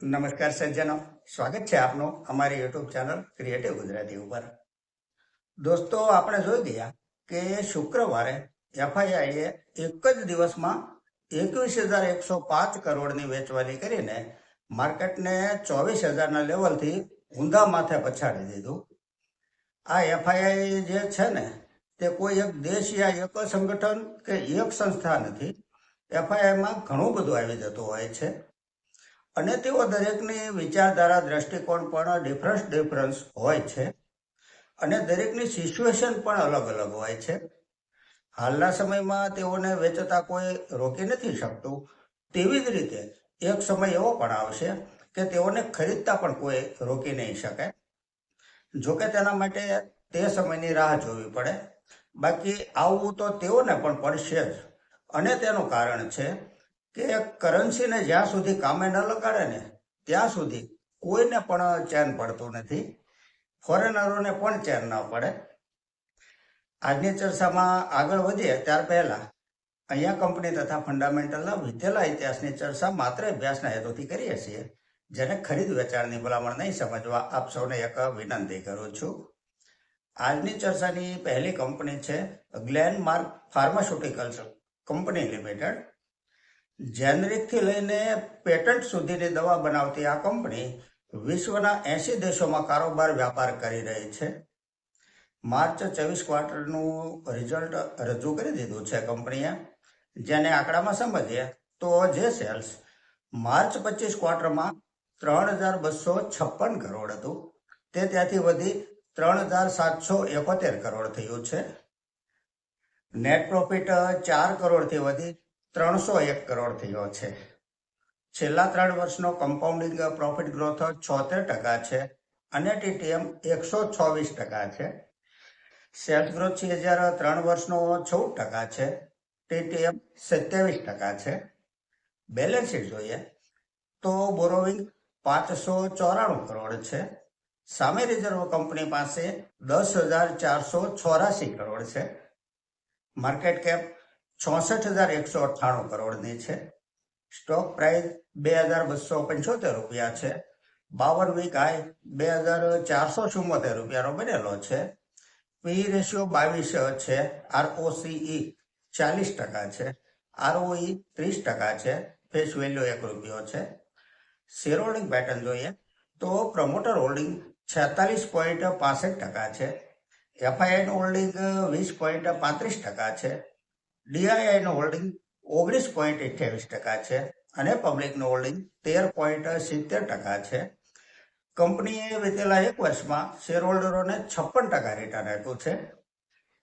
નમસ્કાર સજ્જનો, સ્વાગત છે આપનું અમારી યુટ્યુબ ચેનલ ક્રિએટિવ ગુજરાતી ઉપર. દોસ્તો, આપણે જોઈ ગયા કે શુક્રવારે એફઆઈઆઈએ એક જ દિવસમાં 21,105 કરોડની વેચવાલી કરીને માર્કેટને 24,000ના લેવલથી ઊંધા માથે પછાડી દીધું. આ એફઆઈઆઈ જે છે ને તે કોઈ એક દેશ યા એક સંગઠન કે એક સંસ્થા નથી. એફઆઈઆઈમાં ઘણું બધું આવી જતું હોય છે અને તેઓ દરેકની વિચારધારા દ્રષ્ટિકોણ પણ ડિફરન્સ હોય છે અને દરેકની સિચ્યુએશન પણ અલગ અલગ હોય છે. હાલના સમયમાં તેઓને વેચતા કોઈ રોકી નથી શકતું. તેવી જ રીતે એક સમય એવો પણ આવશે કે તેઓને ખરીદતા પણ કોઈ રોકી નહીં શકે. જોકે તેના માટે તે સમયની રાહ જોવી પડે. બાકી આવવું તો તેઓને પણ પડશે જ. અને તેનું કારણ છે કે કરન્સીને જ્યાં સુધી કામે ન લગાડે ને ત્યાં સુધી કોઈને પણ ચેન પડતું નથી. ફોરેનરોને પણ ચેન ન પડે. આજની ચર્ચામાં આગળ વધીએ ત્યાર પહેલા અહીંયા કંપની તથા ફંડામેન્ટલના વિતેલા ઇતિહાસની ચર્ચા માત્ર અભ્યાસના હેતુથી કરીએ છીએ. જેને ખરીદ વેચાણની ભલામણ નહીં સમજવા આપ સૌને એક વિનંતી કરું છું. આજની ચર્ચાની પહેલી કંપની છે ગ્લેનમાર્ક ફાર્માસ્યુટિકલ્સ કંપની લિમિટેડ. જેનરિકથી લઈને પેટન્ટ સુધીની દવા બનાવતી આ કંપની વિશ્વના 80 દેશોમાં કારોબાર વ્યાપાર કરી રહી છે. માર્ચ 24 ક્વાર્ટરનું રિઝલ્ટ રજૂ કરી દીધું છે કંપનીએ. જેને આંકડામાં સમજીએ તો જે સેલ્સ માર્ચ 25 ક્વાર્ટરમાં 3,256 કરોડ હતું તે ત્યાંથી વધી 3,771 કરોડ થયું છે. નેટ પ્રોફિટ 4 કરોડથી વધી 301 કરોડ થયો છે. છેલ્લા 3 વર્ષનો કમ્પાઉન્ડિંગ પ્રોફિટ ગ્રોથ 76% છે અને ટીટીએમ 126% છે. સેલ્સ ગ્રોથ 3 વર્ષનો 14% છે. ટીટીએમ 27% છે. બેલેન્સ શીટ જોઈએ તો બોરોવિંગ 594 કરોડ છે. સામે રિઝર્વ કંપની પાસે 10,484 કરોડ છે. માર્કેટ કેપ 66,198 કરોડની છે. સ્ટોક પ્રાઇસ 2,275 રૂપિયા છે. 52 વીક હાઈ 2,474 રૂપિયાનો બનેલો છે. પી રેશિયો 22 છે. આરઓસીઈ 40% છે. આરઓઈ 30% છે. ફેસ વેલ્યુ 1 રૂપિયો છે. શેર હોલ્ડિંગ પેટર્ન જોઈએ તો પ્રમોટર હોલ્ડિંગ 46.65% છે. એફઆઈઆઈનું હોલ્ડિંગ 20.35% છે. ડીઆઈઆઈનું હોલ્ડિંગ 19.28% છે અને પબ્લિકનું હોલ્ડિંગ 13.70% છે. કંપનીએ વિતેલા 1 વર્ષમાં શેર હોલ્ડરોને 56% રિટર્ન આપ્યું છે.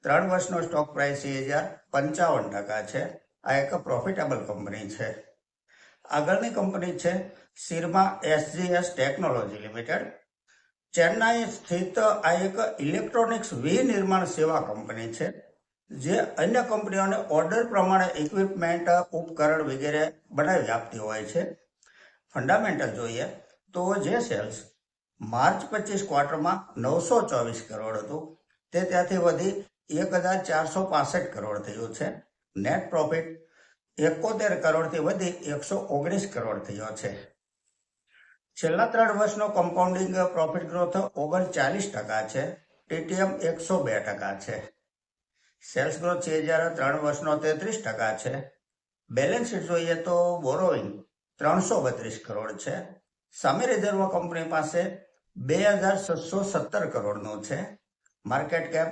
3 વર્ષનો સ્ટોક પ્રાઇસ 55% છે. આ એક પ્રોફિટેબલ કંપની છે. આગળની કંપની છે સિરમા એસજીએસ ટેકનોલોજી લિમિટેડ. ચેન્નાઈ સ્થિત આ એક ઇલેક્ટ્રોનિક્સ વિનિર્માણ સેવા કંપની છે જે અન્ય કંપનીઓને ઓર્ડર પ્રમાણે ઇક્વિપમેન્ટ ઉપકરણ વગેરે બનાવી આપતી હોય છે. ફંડામેન્ટલ જોઈએ તો જે સેલ્સ માર્ચ 25 ક્વાર્ટરમાં 924 કરોડ હતું તે ત્યાંથી વધી 1,465 કરોડ થયું છે. નેટ પ્રોફિટ 71 કરોડથી વધી 119 કરોડ થયો છે. છેલ્લા 3 વર્ષનો કમ્પાઉન્ડિંગ પ્રોફિટ ગ્રોથ 39% છે. ટીટીએમ 102% છે. સેલ્સ ગ્રોથ 3 વર્ષનો 33% છે. બેલેન્સ શીટ જોઈએ તો બોરોઇંગ 332 કરોડ છે. સામે રિઝર્વ કંપની પાસે 2,617 કરોડનું છે. માર્કેટ કેપ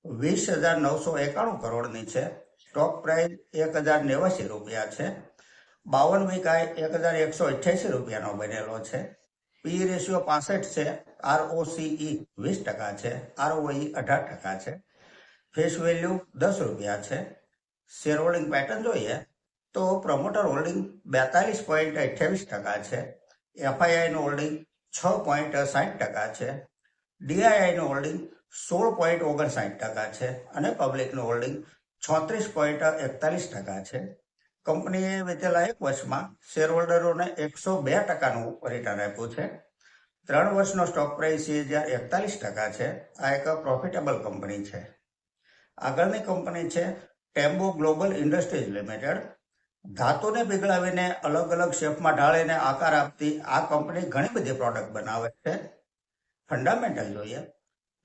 20,991 કરોડની છે. સ્ટોક પ્રાઇસ 1,089 રૂપિયા છે. 52 વીક હાઈ 1,188 રૂપિયાનો બનેલો છે. પી રેશિયો 65 છે. આરઓસીઈ 20% છે. આરઓઈ 18% છે. ફેસ વેલ્યુ 10 રૂપિયા છે. શેર હોલ્ડિંગ પેટર્ન જોઈએ તો પ્રમોટર હોલ્ડિંગ 42.28% છે. એફઆઈઆઈનું હોલ્ડિંગ 6.60% છે. ડીઆઈઆઈનું હોલ્ડિંગ 16.59% છે અને પબ્લિકનું હોલ્ડિંગ 36.41% છે. કંપનીએ વિતેલા 1 વર્ષમાં શેર હોલ્ડરોને 102%નું રિટર્ન આપ્યું છે. 3 વર્ષનો સ્ટોક પ્રાઇસ 41% છે. આ એક પ્રોફિટેબલ કંપની છે. આગળની કંપની છે ટેમ્બો ગ્લોબલ ઇન્ડસ્ટ્રીઝ લિમિટેડ. ધાતુને પીગળાવીને અલગ અલગ શેપમાં ઢાળીને આકાર આપતી આ કંપની ઘણી બધી પ્રોડક્ટ બનાવે છે. ફંડામેન્ટલ જોઈએ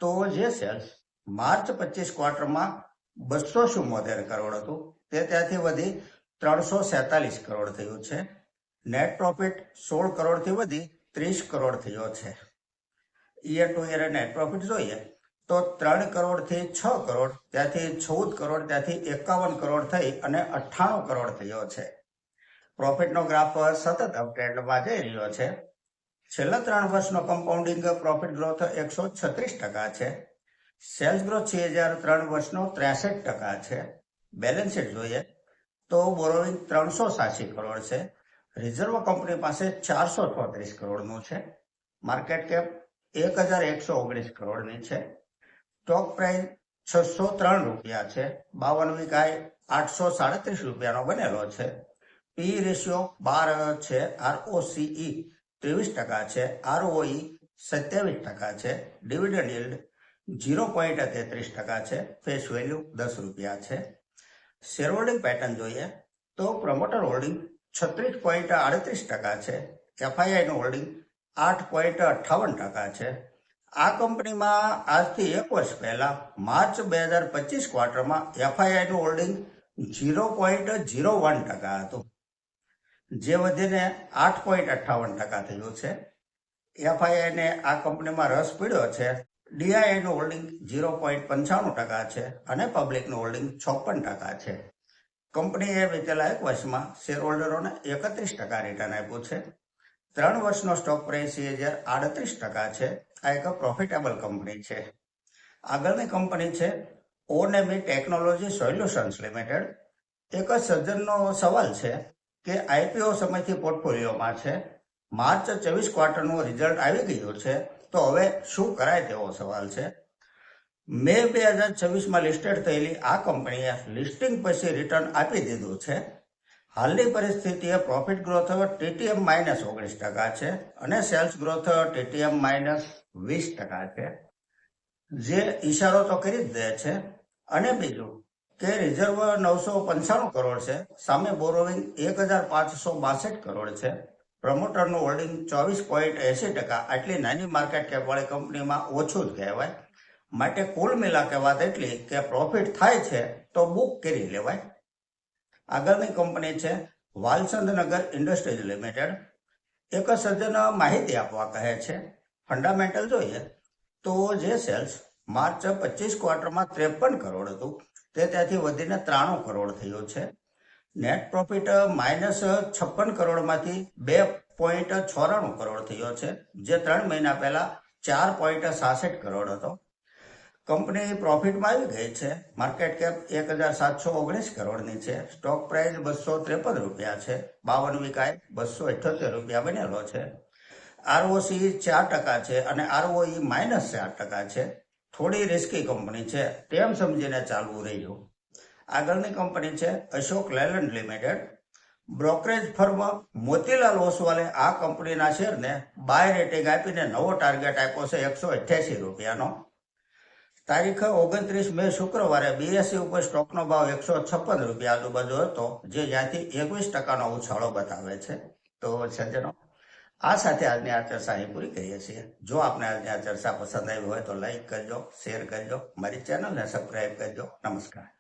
તો જે સેલ્સ માર્ચ 25 ક્વાર્ટરમાં 274 કરોડ હતું તે ત્યાંથી વધી 347 કરોડ થયું છે. નેટ પ્રોફિટ 16 કરોડથી વધી 30 કરોડ થયો છે. Year to year net profit જોઈએ તો 3 કરોડથી 6 કરોડ, ત્યાંથી 14 કરોડ, ત્યાંથી 51 કરોડ થઈ અને 98 કરોડ થયો છે. પ્રોફિટનો ગ્રાફ સતત અપટ્રેન્ડમાં જઈ રહ્યો છે. છેલ્લા 3 વર્ષનો કમ્પાઉન્ડિંગ પ્રોફિટ ગ્રોથ 136% છે. સેલ્સ ગ્રોથ 3 વર્ષનો 63% છે. બેલેન્સ શીટ જોઈએ તો બોરોવિંગ 386 કરોડ છે. રિઝર્વ કંપની પાસે 434 કરોડનું છે. માર્કેટ કેપ 1119 કરોડની છે. સ્ટોક પ્રાઇસ 603 રૂપિયા છે. 52 વીક હાઈ 837 રૂપિયાનો બનેલો છે. પી રેશિયો 12 છે. ROCE 23% છે. ROE 27% છે. ડિવિડન્ડ yield 0.33% છે. ફેસ વેલ્યુ 10 રૂપિયા છે. શેર હોલ્ડિંગ પેટર્ન જોઈએ તો પ્રમોટર હોલ્ડિંગ 36.38% છે. FII નું હોલ્ડિંગ 8.58% છે. આ કંપનીમાં આજથી 1 વર્ષ પહેલા માર્ચ 2025 ક્વાર્ટરમાં FII નું હોલ્ડિંગ 0.01% હતું, જે વધીને 8.58% થયું છે. FII ને આ કંપનીમાં રસ પડ્યો છે. DII નું હોલ્ડિંગ 0.95% છે અને પબ્લિકનું હોલ્ડિંગ 56% છે. કંપનીએ વિતેલા 1 વર્ષમાં શેર હોલ્ડરોને 31% રિટર્ન આપ્યું છે. 3 વર્ષનો સ્ટોક પ્રાઇસ 38% છે. આ એક પ્રોફિટેબલ કંપની છે. આગળની કંપની છે ઓનેમી ટેકનોલોજી સોલ્યુશન્સ લિમિટેડ. એક સજ્જનનો સવાલ છે કે IPO સમયથી પોર્ટફોલિયોમાં છે. માર્ચ 24 ક્વાર્ટરનું રિઝલ્ટ આવી ગયું છે તો હવે શું કરાય તેવો સવાલ છે. મે 2026માં લિસ્ટેડ થયેલી આ કંપનીએ લિસ્ટિંગ પછી રિટર્ન આપી દીધું છે. હાલની પરિસ્થિતિએ પ્રોફિટ ગ્રોથ TTM -19% છે અને સેલ્સ ગ્રોથ TTM -20% છે, જે ઈશારો તો કરી જ દે છે. અને બીજું કે રિઝર્વ 995 કરોડ છે, સામે બોરોવિંગ 1562 કરોડ છે. પ્રમોટરનું હોલ્ડિંગ 24.80%. આટલી નાની માર્કેટ કેપ વાળી કંપનીમાં ઓછું જ કહેવાય. માટે કુલ મિલા વાત એટલી કે પ્રોફિટ થાય છે તો બુક કરી લેવાય. આગળની કંપની છે વાલચંદનગર ઇન્ડસ્ટ્રીઝ લિમિટેડ. એક સજ્જન માહિતી આપવા કહે છે. ફંડામેન્ટલ જોઈએ તો જે સેલ્સ માર્ચ 25 ક્વાર્ટરમાં 53 કરોડ હતું તે ત્યાંથી વધીને 93 કરોડ થયું છે. નેટ પ્રોફિટ -56 કરોડમાંથી 2.94 કરોડ થયો છે, જે 3 મહિના પહેલા 4.66 કરોડ હતો. કંપની પ્રોફિટમાં આવી ગઈ છે. માર્કેટ કેપ 1719 કરોડની છે. સ્ટોક પ્રાઇસ 253 રૂપિયા છે. 52 વીક હાઈ 278 રૂપિયા બનેલો છે. ROCE 4% છે અને ROE -4% છે. થોડી રિસ્કી કંપની છે તેમ સમજીને ચાલવું રહ્યું. આગળની કંપની છે Ashok Leyland limited. Brokerage firm Motilal ઓસવાલે આ કંપનીના શેરને બાય રેટિંગ આપીને નવો ટાર્ગેટ આપ્યો છે 188 રૂપિયાનો. તારીખ 29 મે શુક્રવારે BSE ઉપર સ્ટોકનો ભાવ 156 રૂપિયા આજુબાજુ હતો, જે જ્યાંથી 21%નો ઉછાળો બતાવે છે. તો સજ્જનો, આ સાથે આજની આ ચર્ચા અહીં પૂરી કરીએ છીએ. જો આપને આજની આ ચર્ચા પસંદ આવી હોય તો લાઈક કરજો, શેર કરજો, મારી ચેનલને સબસ્ક્રાઈબ કરજો. નમસ્કાર.